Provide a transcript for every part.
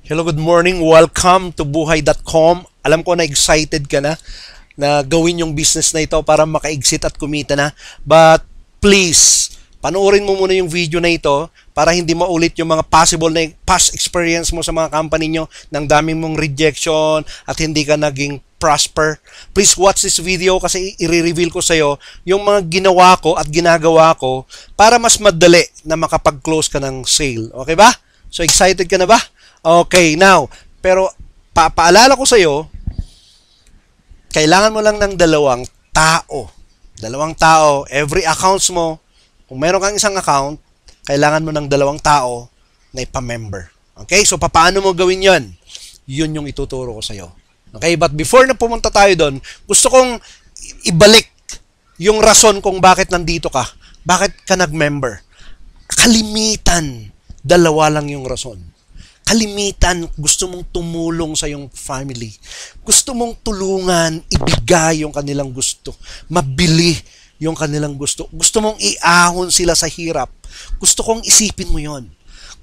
Hello, good morning. Welcome to buhay.com. Alam ko na excited ka na gawin yung business na ito para maka-exit at kumita na. But please, panoorin mo muna yung video na ito para hindi maulit yung mga possible na past experience mo sa mga company nyo ng daming mong rejection at hindi ka naging prosper. Please watch this video kasi i-reveal ko sa'yo yung mga ginawa ko at ginagawa ko para mas madali na makapag-close ka ng sale. Okay ba? So excited ka na ba? Okay, now, pero paalala ko sa iyo, kailangan mo lang ng dalawang tao. Dalawang tao, every accounts mo, kung meron kang isang account, kailangan mo ng dalawang tao na ipa-member. Okay, so paano mo gawin yon? Yun yung ituturo ko sa iyo. Okay, but before na pumunta tayo doon, gusto kong ibalik yung rason kung bakit nandito ka. Bakit ka nag-member? Kalimitan, dalawa lang yung rason. Kalimitan, gusto mong tumulong sa iyong family. Gusto mong tulungan, ibigay yung kanilang gusto. Mabili yung kanilang gusto. Gusto mong iahon sila sa hirap. Gusto kong isipin mo yon.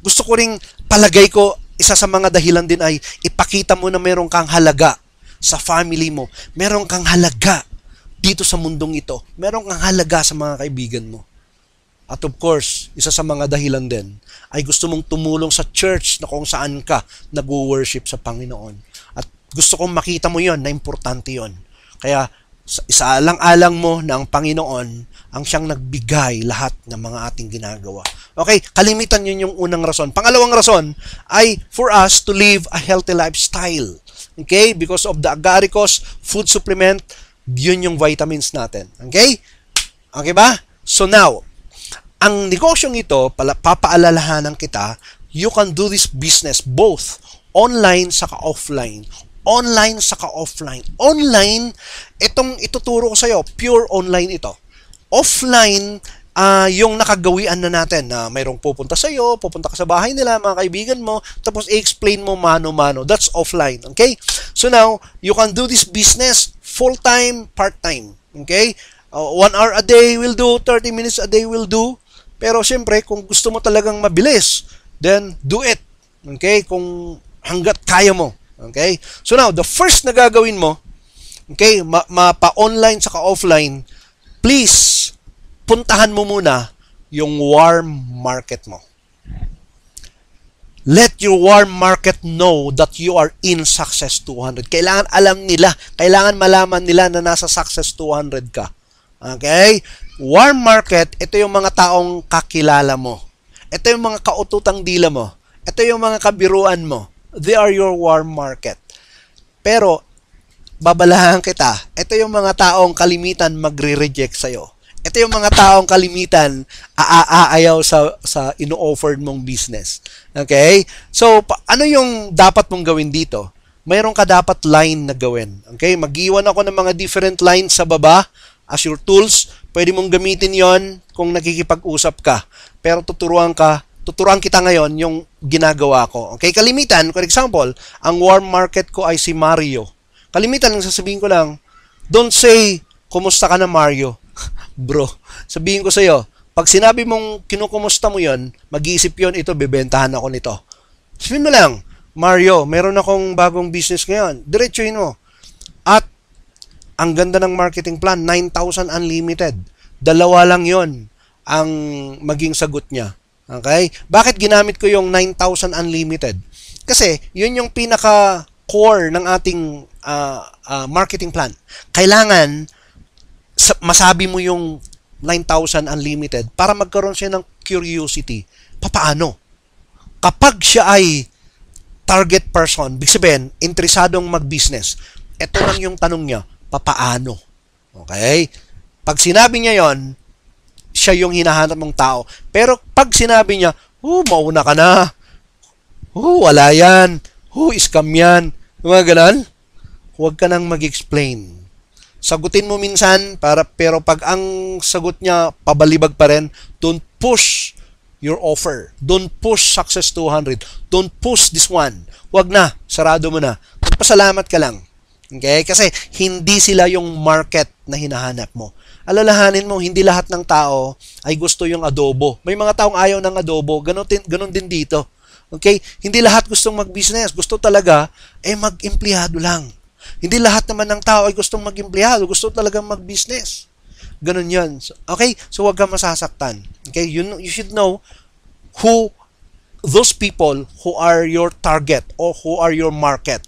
Gusto ko ring palagay ko, isa sa mga dahilan din ay ipakita mo na meron kang halaga sa family mo. Meron kang halaga dito sa mundong ito. Meron kang halaga sa mga kaibigan mo. At of course, isa sa mga dahilan din ay gusto mong tumulong sa church na kung saan ka nag-worship sa Panginoon. At gusto kong makita mo yon na importante yon. Kaya isaalang-alang mo na ang Panginoon ang siyang nagbigay lahat ng mga ating ginagawa. Okay, kalimitan yun yung unang rason. Pangalawang rason ay for us to live a healthy lifestyle. Okay, because of the agaricos food supplement, yun yung vitamins natin. Okay? Okay ba? So now, ang negosyong ito, papaalalahanan kita, you can do this business both online saka offline. Online saka offline. Online, itong ituturo ko sa'yo, pure online ito. Offline, yung nakagawian na natin na mayroong pupunta sa'yo, pupunta ka sa bahay nila, mga kaibigan mo, tapos i-explain mo mano-mano. That's offline. Okay? So now, you can do this business full-time, part-time. Okay? 1 hour a day will do, 30 minutes a day will do. Pero siyempre, kung gusto mo talagang mabilis, then do it. Okay? Kung hanggat kaya mo. Okay? So now, the first na gagawin mo, okay, mapa-online saka offline, please, puntahan mo muna yung warm market mo. Let your warm market know that you are in Success 200. Kailangan alam nila, kailangan malaman nila na nasa Success 200 ka. Okay? Warm market, ito yung mga taong kakilala mo. Ito yung mga kaututang dila mo. Ito yung mga kabiruan mo. They are your warm market. Pero, babalahan kita, ito yung mga taong kalimitan magre-reject sa'yo. Ito yung mga taong kalimitan aayaw sa ino-offered mong business. Okay? So, ano yung dapat mong gawin dito? Mayroon ka dapat line na gawin. Okay? Mag-iwan ako ng mga different lines sa baba as your tools. Pwede mong gamitin yon kung nakikipag-usap ka. Pero tuturuan kita ngayon yung ginagawa ko. Okay? Kalimitan, for example, ang warm market ko ay si Mario. Kalimitan, ang sasabihin ko lang, don't say, kumusta ka na Mario? Bro, sabihin ko sa'yo, pag sinabi mong kinukumusta mo yon, mag-iisip yon, ito, bebentahan ako nito. Sabihin mo lang, Mario, meron akong bagong business ngayon. Diretsuhin mo. At ang ganda ng marketing plan, 9,000 unlimited. Dalawa lang yon ang maging sagot niya. Okay? Bakit ginamit ko yung 9,000 unlimited? Kasi yun yung pinaka-core ng ating marketing plan. Kailangan masabi mo yung 9,000 unlimited para magkaroon siya ng curiosity. Papaano? Kapag siya ay target person, big sabihin, interesadong mag-business, ito lang yung tanong niya, papaano? Okay? Pag sinabi niya yon, siya yung hinahanap mong tao. Pero pag sinabi niya, mauna ka na. Wala yan. Scam yan. Mga ganon. Huwag ka nang mag-explain. Sagutin mo minsan, pero pag ang sagot niya pabalibag pa rin, don't push your offer. Don't push Success 200. Don't push this one. Huwag na. Sarado mo na. Magpasalamat ka lang. Okay? Kasi hindi sila yung market na hinahanap mo. Alalahanin mo, hindi lahat ng tao ay gusto yung adobo. May mga taong ayaw ng adobo. Ganon din dito. Okay? Hindi lahat gustong mag-business. Gusto talaga, mag-empleyado lang. Hindi lahat naman ng tao ay gustong mag-empleyado. Gusto talaga mag-business. Ganun yun. Okay? So, huwag kang masasaktan. Okay? You should know who those people who are your target or who are your market.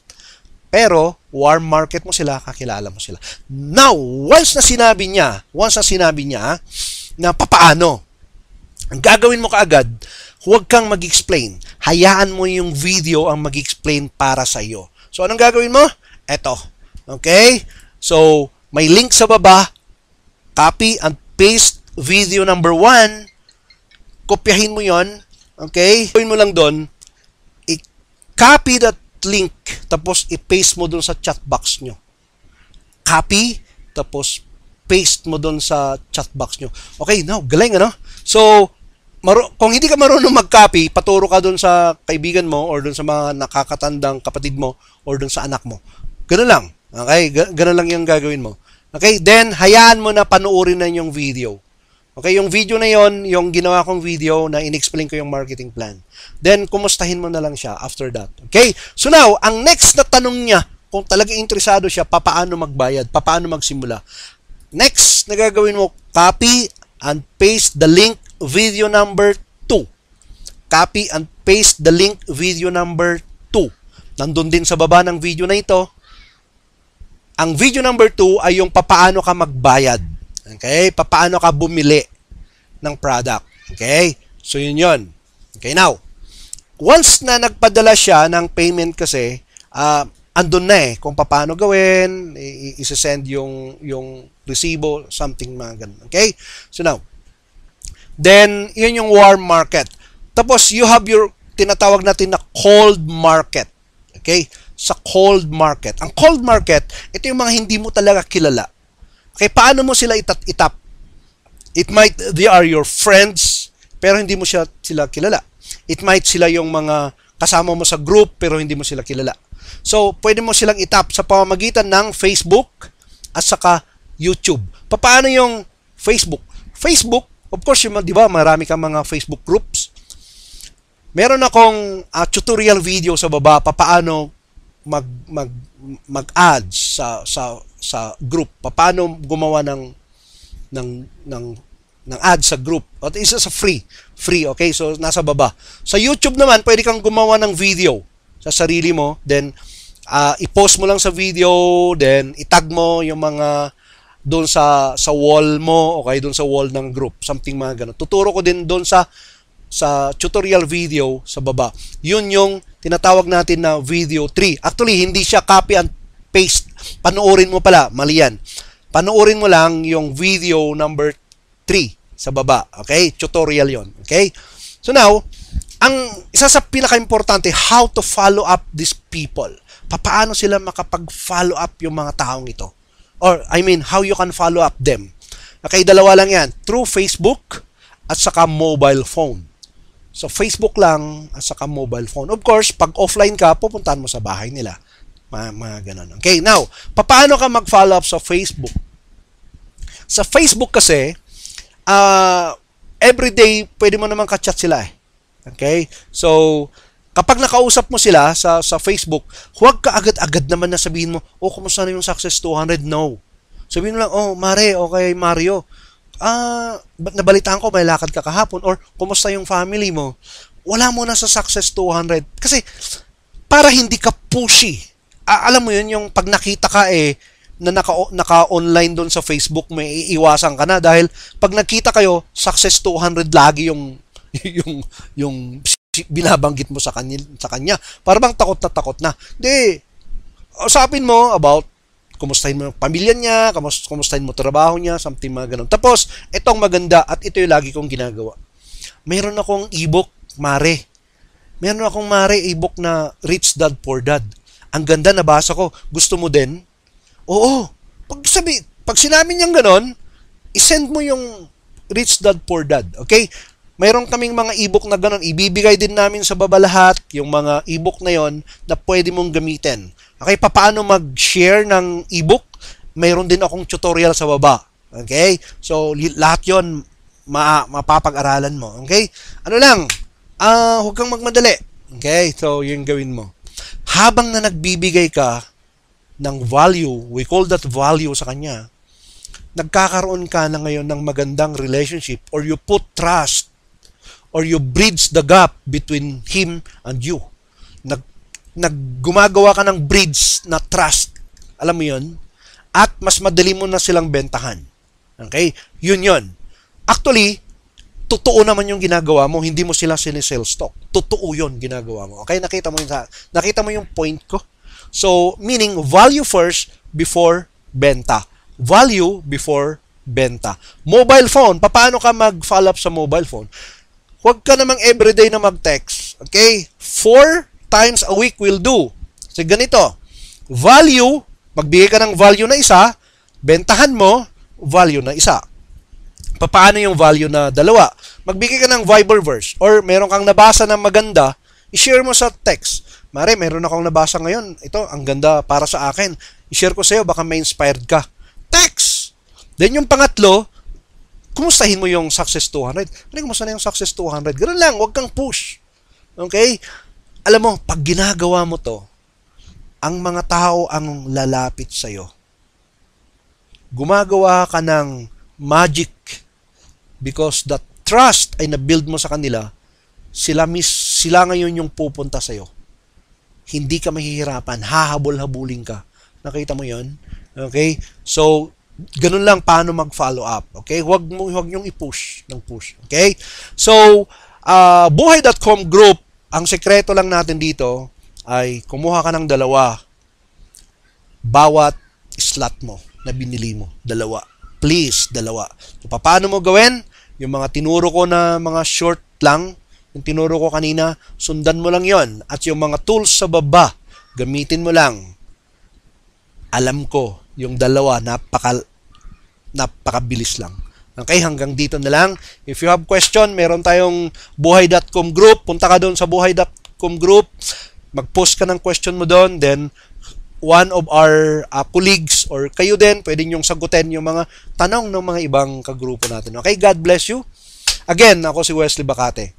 Pero, warm market mo sila, kakilala mo sila. Now, once na sinabi niya na papaano, ang gagawin mo kaagad, huwag kang mag-explain. Hayaan mo yung video ang mag-explain para sa iyo. So, anong gagawin mo? Eto. Okay? So, may link sa baba. Copy and paste video number 1. Kopyahin mo yon. Okay? Gawin mo lang doon. I-copy that link, tapos i-paste mo dun sa chat box nyo. Copy, tapos paste mo dun sa chat box nyo. Okay, now, galing, ano? So, kung hindi ka marunong mag-copy, paturo ka dun sa kaibigan mo or dun sa mga nakakatandang kapatid mo or dun sa anak mo. Ganun lang. Okay? Ganun lang yung gagawin mo. Okay? Then, hayaan mo na panuorin na yung video. Okay? Yung video na yon, yung ginawa kong video na in-explain ko yung marketing plan. Then, kumustahin mo na lang siya after that. Okay? So now, ang next na tanong niya, kung talagang interesado siya, paano magbayad, paano magsimula. Next na gagawin mo, copy and paste the link video number 2. Copy and paste the link video number 2. Nandun din sa baba ng video na ito. Ang video number 2 ay yung paano ka magbayad. Okay? Paano ka bumili ng product. Okay? So, yun. Okay, now, once na nagpadala siya ng payment kasi, andun na kung paano gawin, isa-send yung resibo, something mga ganun. Okay? So, now, then, yun yung warm market. Tapos, you have your tinatawag natin na cold market. Okay? Sa cold market. Ang cold market, ito yung mga hindi mo talaga kilala. Okay, paano mo sila itap? It might, they are your friends, pero hindi mo sila kilala. It might sila yung mga kasama mo sa group, pero hindi mo sila kilala. So, pwede mo silang itap sa pamamagitan ng Facebook at saka YouTube. Paano yung Facebook? Facebook, of course, di ba, marami kang mga Facebook groups. Meron akong tutorial video sa baba, paano mag-ads sa group, paano gumawa ng ads sa group. At isa sa free, okay? So nasa baba. Sa YouTube naman, pwede kang gumawa ng video sa sarili mo, then i-post mo lang sa video, then itag mo yung mga doon sa wall mo, okay, doon sa wall ng group, something mga ganun. Tuturo ko din doon sa tutorial video sa baba. Yun yung tinatawag natin na video 3. Actually, hindi siya copy and paste. Panoorin mo pala, mali yan. Panoorin mo lang yung video number 3 sa baba. Okay? Tutorial yon. Okay? So now, ang isa sa pinaka-importante, how to follow up these people. Paano sila makapag-follow up yung mga taong ito? Or, I mean, how you can follow up them. Okay, dalawa lang yan. Through Facebook at saka mobile phone. So, Facebook lang at saka mobile phone. Of course, pag offline ka, pupuntahan mo sa bahay nila. Mga ganun. Okay, now, paano ka mag-follow up sa Facebook? Sa Facebook kasi, everyday, pwede mo naman ka-chat sila eh. Okay? So, kapag nakausap mo sila sa Facebook, huwag ka agad-agad naman na sabihin mo, kumusta na yung Success 200? No. Sabihin mo lang, Mare, okay, Mario. Nabalitaan ko, may lakad ka kahapon, or kumusta yung family mo? Wala mo na sa Success 200. Kasi, para hindi ka pushy. Alam mo yun, yung pag nakita ka na naka-online doon sa Facebook, may iiwasan ka na dahil pag nakita kayo, Success 200 lagi yung binabanggit mo sa kanya. Para bang takot na. Hindi. Usapin mo about kumustahin mo yung pamilya niya, kumustahin mo trabaho niya, something mga ganun. Tapos, itong maganda at ito yung lagi kong ginagawa. Meron akong ebook, Mare. Meron akong ebook na Rich Dad Poor Dad. Ang ganda, nabasa ko. Gusto mo din? Oo. Pag sinabi niyang ganon, isend mo yung Rich Dad Poor Dad. Okay? Mayroon kaming mga ebook na ganon. Ibibigay din namin sa baba lahat yung mga ebook na yon na pwede mong gamitin. Okay? Paano mag-share ng ebook? Mayroon din akong tutorial sa baba. Okay? So, lahat yon mapapag-aralan mo. Okay? Ano lang? Huwag kang magmadali. Okay? So, yun gawin mo. Habang na nagbibigay ka ng value, we call that value sa kanya, nagkakaroon ka na ngayon ng magandang relationship, or you put trust, or you bridge the gap between him and you. Gumagawa ka ng bridge na trust. Alam mo yun? At mas madali mo na silang bentahan. Okay? Yun. Actually, totoo naman yung ginagawa mo, hindi mo sila sinisell stock. Totoo yun ginagawa mo. Okay? Nakita mo yung point ko? So, meaning value first before benta. Value before benta. Mobile phone, paano ka mag-follow up sa mobile phone? Huwag ka namang everyday na mag-text. Okay? 4 times a week will do. So, ganito. Value, magbigay ka ng value na isa, bentahan mo, value na isa. Paano yung value na dalawa? Magbigay ka ng Viberverse, or meron kang nabasa na maganda, i-share mo sa text. Mare, meron akong nabasa ngayon. Ito, ang ganda para sa akin. I-share ko sa'yo, baka may inspired ka. Text! Then yung pangatlo, kumustahin mo yung Success 200. Kumusta na yung Success 200? Ganun lang, huwag kang push. Okay? Alam mo, pag ginagawa mo to, ang mga tao ang lalapit sa'yo. Gumagawa ka ng magic because the trust ay na-build mo sa kanila, sila ngayon yung pupunta sa'yo. Hindi ka mahihirapan, hahabol-habulin ka. Nakita mo yon? Okay? So, ganun lang paano mag-follow up. Okay? Huwag yung i-push ng push. Okay? So, buhay.com group, ang sekreto lang natin dito ay kumuha ka ng 2 bawat slot mo na binili mo. 2. Please, 2. So, paano mo gawin? Yung mga tinuro ko na mga short lang, yung tinuro ko kanina, sundan mo lang yon. At yung mga tools sa baba, gamitin mo lang. Alam ko, yung 2, napakabilis lang. Okay, hanggang dito na lang. If you have question, meron tayong buhay.com group. Punta ka doon sa buhay.com group. Mag-post ka ng question mo doon. Then, one of our colleagues or kayo din, pwede nyong sagutin yung mga tanong ng mga ibang kagrupo natin. Okay, God bless you. Again, ako si Wesley Bacate.